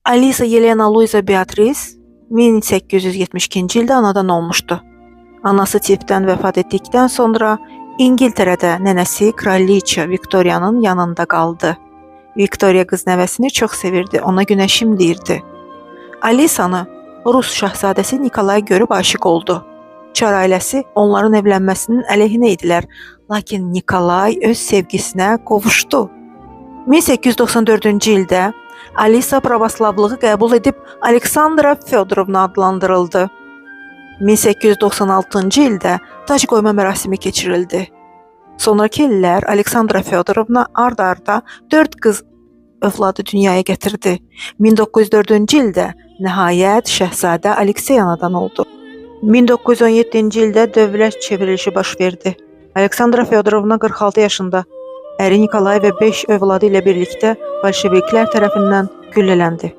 Alisa Yelena Luisa Beatriz 1872-ci ildə anadan olmuşdu. Anası tipdən vəfat etdikdən sonra İngiltərədə nənəsi Kraliça Viktoriyanın yanında qaldı. Viktoriya qız nəvəsini çox sevirdi, ona günəşim deyirdi. Alisanı Rus şahzadəsi Nikolay görüb aşiq oldu. Çar ailəsi onların evlənməsinin əleyhinə idilər, lakin Nikolay öz sevgisinə qovuşdu. 1894-cü ildə Alisa pravoslavlığı qəbul edib Aleksandra Fyodorovna adlandırıldı. 1896-cı ildə tac qoyma mərasimi keçirildi. Sonraki illər Aleksandra Fyodorovna ard-arda 4 qız övladı dünyaya gətirdi. 1904-cü ildə nəhayət şəhzadə Aleksey anadan oldu. 1917-ci ildə dövlət çevrilişi baş verdi. Aleksandra Fyodorovna 46 yaşında, əri Nikolay və 5 övladı ilə birlikdə bolşeviklər tərəfindən güllələndi.